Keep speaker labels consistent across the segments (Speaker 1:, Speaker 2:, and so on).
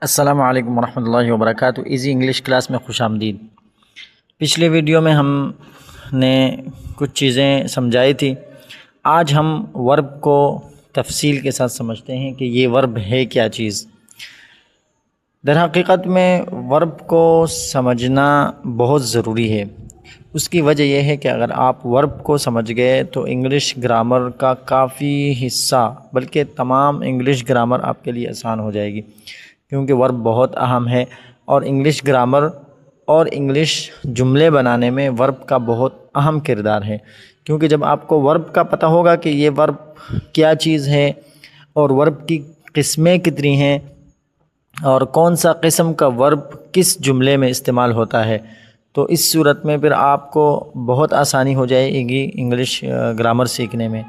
Speaker 1: السلام علیکم ورحمۃ اللہ وبرکاتہ۔ ایزی انگلش کلاس میں خوش آمدید۔ پچھلے ویڈیو میں ہم نے کچھ چیزیں سمجھائی تھی۔ آج ہم ورب کو تفصیل کے ساتھ سمجھتے ہیں کہ یہ ورب ہے کیا چیز۔ در حقیقت میں ورب کو سمجھنا بہت ضروری ہے۔ اس کی وجہ یہ ہے کہ اگر آپ ورب کو سمجھ گئے تو انگلش گرامر کا کافی حصہ بلکہ تمام انگلش گرامر آپ کے لیے آسان ہو جائے گی، کیونکہ ورب بہت اہم ہے اور انگلش گرامر اور انگلش جملے بنانے میں ورب کا بہت اہم کردار ہے۔ کیونکہ جب آپ کو ورب کا پتہ ہوگا کہ یہ ورب کیا چیز ہے اور ورب کی قسمیں کتنی ہیں اور کون سا قسم کا ورب کس جملے میں استعمال ہوتا ہے، تو اس صورت میں پھر آپ کو بہت آسانی ہو جائے گی انگلش گرامر سیکھنے میں۔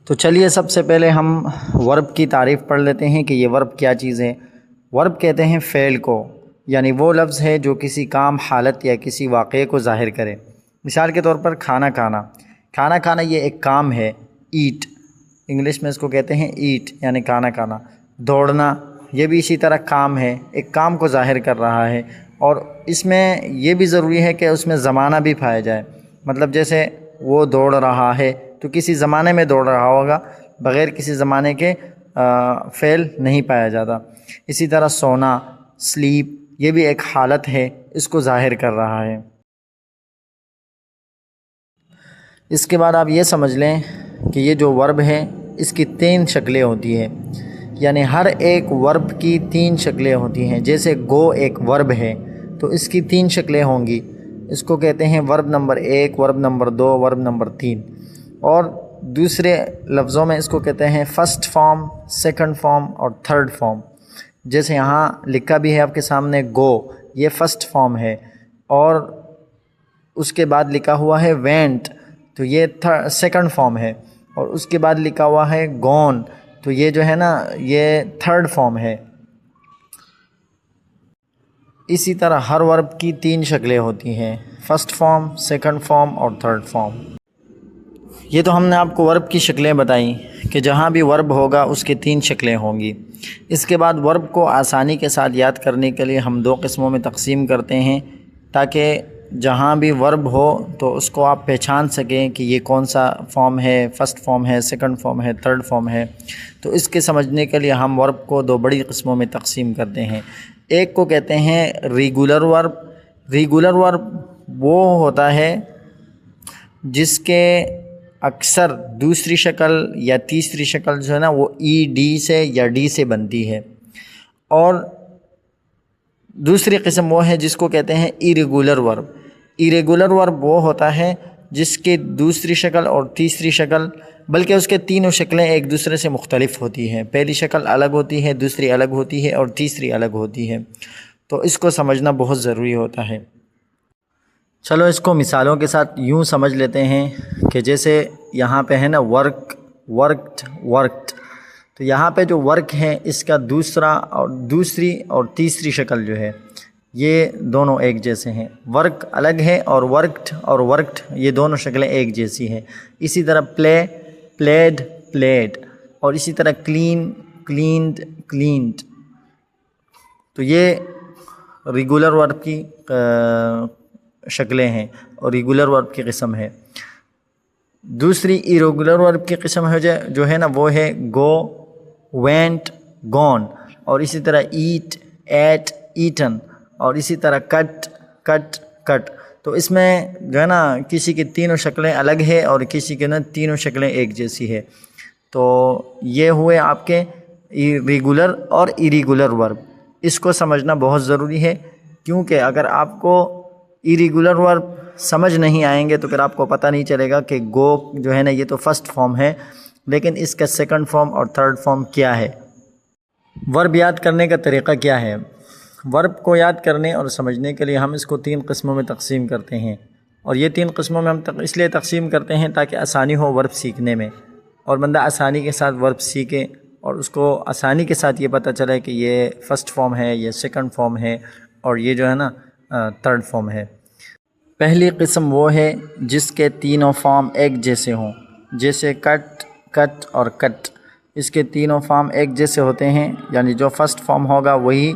Speaker 1: تو چلیے سب سے پہلے ہم ورب کی تعریف پڑھ لیتے ہیں کہ یہ ورب کیا چیز ہے۔ ورب کہتے ہیں فعل کو، یعنی وہ لفظ ہے جو کسی کام، حالت یا کسی واقعے کو ظاہر کرے۔ مثال کے طور پر کھانا کھانا۔ کھانا کھانا یہ ایک کام ہے، ایٹ، انگلش میں اس کو کہتے ہیں ایٹ، یعنی کھانا کھانا۔ دوڑنا یہ بھی اسی طرح کام ہے، ایک کام کو ظاہر کر رہا ہے، اور اس میں یہ بھی ضروری ہے کہ اس میں زمانہ بھی پایا جائے۔ مطلب جیسے وہ دوڑ رہا ہے تو کسی زمانے میں دوڑ رہا ہوگا، بغیر کسی زمانے کے فعل نہیں پایا جاتا۔ اسی طرح سونا، سلیپ، یہ بھی ایک حالت ہے، اس کو ظاہر کر رہا ہے۔ اس کے بعد آپ یہ سمجھ لیں کہ یہ جو ورب ہے اس کی 3 شکلیں ہوتی ہیں، یعنی ہر ایک ورب کی 3 شکلیں ہوتی ہیں۔ جیسے گو ایک ورب ہے تو اس کی 3 شکلیں ہوں گی، اس کو کہتے ہیں ورب نمبر 1، ورب نمبر 2، ورب نمبر 3۔ اور دوسرے لفظوں میں اس کو کہتے ہیں فرسٹ فارم، سیکنڈ فارم اور تھرڈ فارم۔ جیسے یہاں لکھا بھی ہے آپ کے سامنے گو، یہ فرسٹ فارم ہے، اور اس کے بعد لکھا ہوا ہے وینٹ، تو یہ سیکنڈ فارم ہے، اور اس کے بعد لکھا ہوا ہے گون، تو یہ جو ہے نا یہ تھرڈ فارم ہے۔ اسی طرح ہر ورب کی 3 شکلیں ہوتی ہیں، فرسٹ فارم، سیکنڈ فارم اور تھرڈ فارم۔ یہ تو ہم نے آپ کو ورب کی شکلیں بتائیں کہ جہاں بھی ورب ہوگا اس کی 3 شکلیں ہوں گی۔ اس کے بعد ورب کو آسانی کے ساتھ یاد کرنے کے لیے ہم 2 قسموں میں تقسیم کرتے ہیں، تاکہ جہاں بھی ورب ہو تو اس کو آپ پہچان سکیں کہ یہ کون سا فارم ہے، فرسٹ فارم ہے، سیکنڈ فارم ہے، تھرڈ فارم ہے۔ تو اس کے سمجھنے کے لیے ہم ورب کو 2 بڑی قسموں میں تقسیم کرتے ہیں۔ ایک کو کہتے ہیں ریگولر ورب۔ ریگولر ورب وہ ہوتا ہے جس کے اکثر دوسری شکل یا تیسری شکل جو ہے نا وہ ای ڈی سے یا ڈی سے بنتی ہے، اور دوسری قسم وہ ہے جس کو کہتے ہیں ایریگولر ورب۔ ایریگولر ورب وہ ہوتا ہے جس کی دوسری شکل اور تیسری شکل، بلکہ اس کے تینوں شکلیں ایک دوسرے سے مختلف ہوتی ہیں۔ پہلی شکل الگ ہوتی ہے، دوسری الگ ہوتی ہے اور تیسری الگ ہوتی ہے، تو اس کو سمجھنا بہت ضروری ہوتا ہے۔ چلو اس کو مثالوں کے ساتھ یوں سمجھ لیتے ہیں کہ جیسے یہاں پہ ہے نا ورک، ورکڈ، ورکڈ، تو یہاں پہ جو ورک ہے اس کا دوسری اور تیسری شکل جو ہے یہ دونوں ایک جیسے ہیں۔ ورک الگ ہے اور ورکڈ یہ دونوں شکلیں ایک جیسی ہیں۔ اسی طرح پلے، پلیڈ، پلیڈ، اور اسی طرح کلین، کلینڈ، کلینڈ۔ تو یہ ریگولر ورب کی شکلیں ہیں اور ریگولر ورب کی قسم ہے۔ دوسری ایریگولر ورب کی قسم ہے جو ہے نا وہ ہے گو، وینٹ، گون، اور اسی طرح ایٹ، ایٹ، ایٹن، اور اسی طرح کٹ، کٹ، کٹ۔ تو اس میں جو ہے نا کسی کی 3 شکلیں الگ ہے اور کسی کے نا 3 شکلیں ایک جیسی ہے۔ تو یہ ہوئے آپ کے ریگولر اور ایریگولر ورب۔ اس کو سمجھنا بہت ضروری ہے، کیونکہ اگر آپ کو ایریگولر ورب سمجھ نہیں آئیں گے تو پھر آپ کو پتہ نہیں چلے گا کہ گو جو ہے نا یہ تو فرسٹ فارم ہے، لیکن اس کا سیکنڈ فارم اور تھرڈ فارم کیا ہے۔ ورب یاد کرنے کا طریقہ کیا ہے؟ ورب کو یاد کرنے اور سمجھنے کے لیے ہم اس کو 3 قسموں میں تقسیم کرتے ہیں، اور یہ 3 قسموں میں ہم اس لیے تقسیم کرتے ہیں تاکہ آسانی ہو ورب سیکھنے میں، اور بندہ آسانی کے ساتھ ورب سیکھے اور اس کو آسانی کے ساتھ یہ پتہ چلے کہ یہ فرسٹ فارم ہے، یہ سیکنڈ فارم ہے، اور یہ جو ہے نا تھرڈ فارم ہے۔ پہلی قسم وہ ہے جس کے تینوں فارم ایک جیسے ہوں، جیسے کٹ، کٹ اور کٹ۔ اس کے تینوں فارم ایک جیسے ہوتے ہیں، یعنی جو فرسٹ فارم ہوگا وہی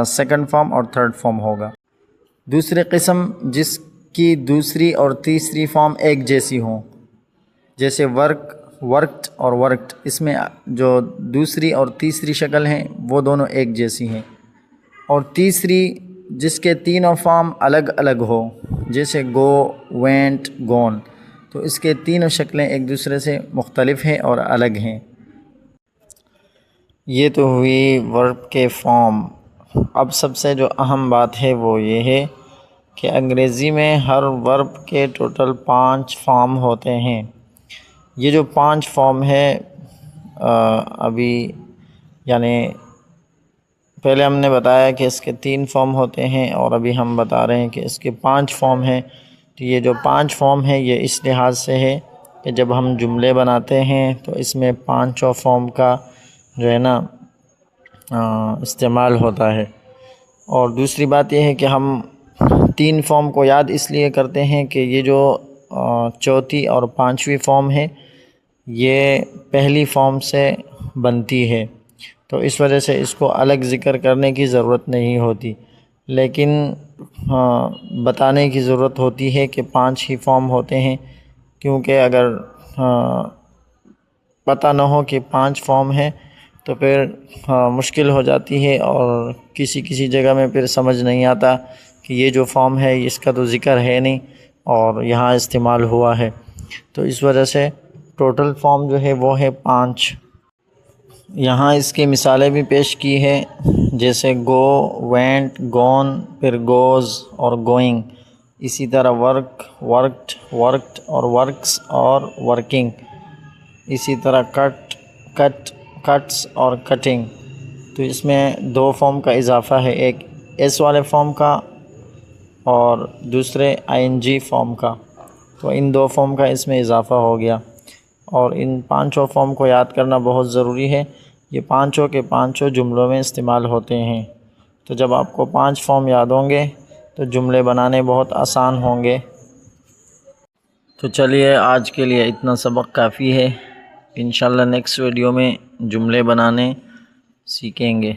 Speaker 1: سیکنڈ فارم اور تھرڈ فارم ہوگا۔ دوسری قسم جس کی دوسری اور تیسری فارم ایک جیسی ہوں، جیسے ورک، ورکڈ اور ورکڈ، اس میں جو دوسری اور تیسری شکل ہیں وہ دونوں ایک جیسی ہیں۔ اور تیسری جس کے تینوں فارم الگ الگ ہو، جیسے گو، وینٹ، گون، تو اس کے تینوں شکلیں ایک دوسرے سے مختلف ہیں اور الگ ہیں۔ یہ تو ہوئی ورب کے فارم۔ اب سب سے جو اہم بات ہے وہ یہ ہے کہ انگریزی میں ہر ورب کے ٹوٹل 5 فارم ہوتے ہیں۔ یہ جو 5 فارم ہے ابھی یعنی پہلے ہم نے بتایا کہ اس کے 3 فارم ہوتے ہیں، اور ابھی ہم بتا رہے ہیں کہ اس کے 5 فارم ہیں۔ تو یہ جو 5 فارم ہے یہ اس لحاظ سے ہے کہ جب ہم جملے بناتے ہیں تو اس میں 5 فارم کا جو ہے نا استعمال ہوتا ہے۔ اور دوسری بات یہ ہے کہ ہم 3 فارم کو یاد اس لیے کرتے ہیں کہ یہ جو چوتھی اور 5ویں فارم ہے یہ پہلی فارم سے بنتی ہے، تو اس وجہ سے اس کو الگ ذکر کرنے کی ضرورت نہیں ہوتی، لیکن بتانے کی ضرورت ہوتی ہے کہ 5 ہی فارم ہوتے ہیں، کیونکہ اگر پتہ نہ ہو کہ 5 فارم ہیں تو پھر مشکل ہو جاتی ہے، اور کسی جگہ میں پھر سمجھ نہیں آتا کہ یہ جو فارم ہے اس کا تو ذکر ہے نہیں اور یہاں استعمال ہوا ہے۔ تو اس وجہ سے ٹوٹل فارم جو ہے وہ ہے 5۔ یہاں اس کی مثالیں بھی پیش کی ہے، جیسے گو، وینٹ، گون، پھر گوز اور گوئنگ، اسی طرح ورک، ورکڈ، ورکڈ اور ورکس اور ورکنگ، اسی طرح کٹ، کٹ، کٹس اور کٹنگ۔ تو اس میں 2 فارم کا اضافہ ہے، ایک ایس والے فارم کا اور دوسرے ING فارم کا، تو ان 2 فارم کا اس میں اضافہ ہو گیا، اور ان 5 فارم کو یاد کرنا بہت ضروری ہے۔ یہ 5 کے 5 جملوں میں استعمال ہوتے ہیں، تو جب آپ کو 5 فارم یاد ہوں گے تو جملے بنانے بہت آسان ہوں گے۔ تو چلیے آج کے لیے اتنا سبق کافی ہے، انشاءاللہ نیکسٹ ویڈیو میں جملے بنانے سیکھیں گے۔